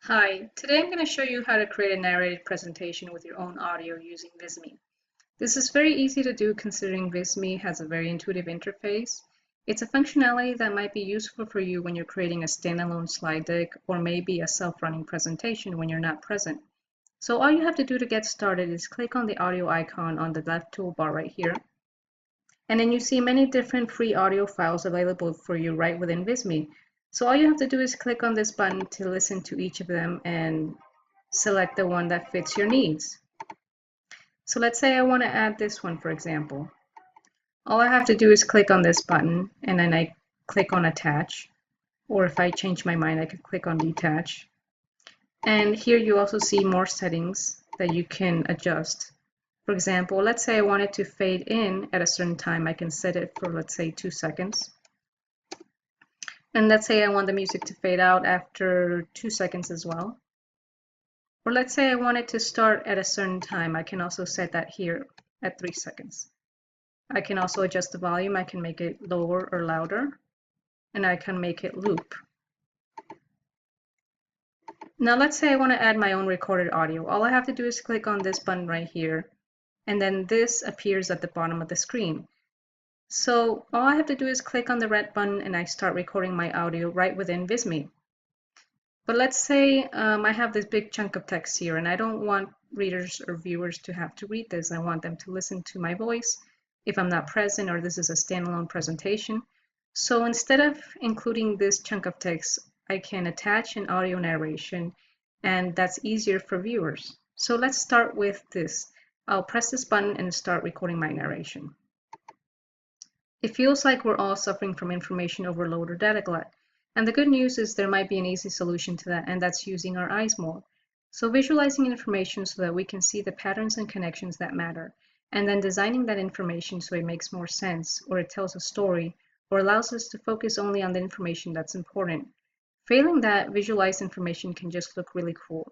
Hi, today I'm going to show you how to create a narrated presentation with your own audio using Visme. This is very easy to do considering Visme has a very intuitive interface. It's a functionality that might be useful for you when you're creating a standalone slide deck or maybe a self-running presentation when you're not present. So all you have to do to get started is click on the audio icon on the left toolbar right here. And then you see many different free audio files available for you right within Visme. So all you have to do is click on this button to listen to each of them and select the one that fits your needs. So let's say I want to add this one, for example. All I have to do is click on this button and then I click on attach, or if I change my mind, I could click on detach. And here you also see more settings that you can adjust. For example, let's say I want it to fade in at a certain time. I can set it for, let's say, 2 seconds. And let's say I want the music to fade out after 2 seconds as well. Or let's say I want it to start at a certain time. I can also set that here at 3 seconds. I can also adjust the volume. I can make it lower or louder, and I can make it loop. Now let's say I want to add my own recorded audio. All I have to do is click on this button right here, and then this appears at the bottom of the screen. So all I have to do is click on the red button and I start recording my audio right within Visme. But let's say I have this big chunk of text here and I don't want readers or viewers to have to read this. I want them to listen to my voice if I'm not present or this is a standalone presentation. So instead of including this chunk of text, I can attach an audio narration, and that's easier for viewers. So let's start with this. I'll press this button and start recording my narration. It feels like we're all suffering from information overload or data glut. And the good news is there might be an easy solution to that, and that's using our eyes more. So visualizing information so that we can see the patterns and connections that matter, and then designing that information so it makes more sense, or it tells a story, or allows us to focus only on the information that's important. Failing that, visualized information can just look really cool.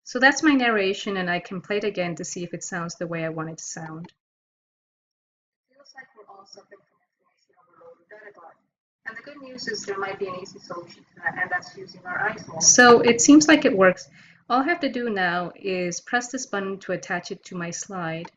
So that's my narration, and I can play it again to see if it sounds the way I want it to sound. Feels like we're all suffering from information overload or data glut. And the good news is there might be an easy solution to that, and that's using our eyes more. So it seems like it works. All I have to do now is press this button to attach it to my slide.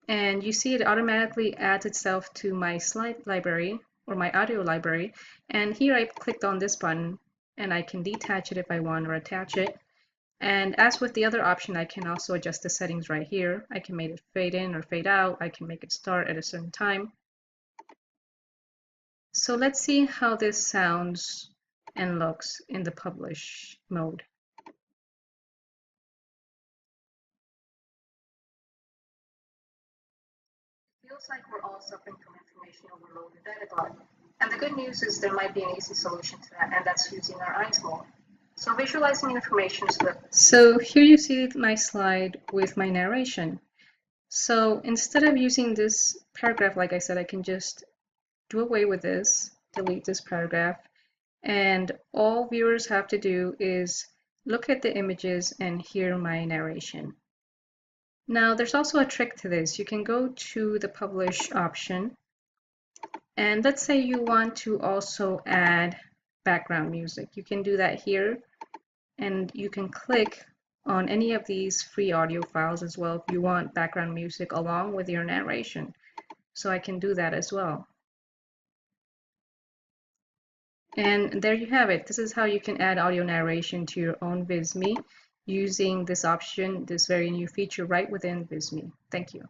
And you see it automatically adds itself to my slide library or my audio library. And here I clicked on this button and I can detach it if I want or attach it. And as with the other option, I can also adjust the settings right here. I can make it fade in or fade out. I can make it start at a certain time. So let's see how this sounds and looks in the publish mode. It feels like we're all suffering from information overload or data glut. And the good news is there might be an easy solution to that, and that's using our eyes more. So visualizing information so here you see my slide with my narration. So instead of using this paragraph, like I said, I can just do away with this, delete this paragraph, and all viewers have to do is look at the images and hear my narration. Now there's also a trick to this. You can go to the publish option, and let's say you want to also add background music. You can do that here, and you can click on any of these free audio files as well if you want background music along with your narration. So I can do that as well. And there you have it. This is how you can add audio narration to your own Visme using this option, this very new feature right within Visme. Thank you.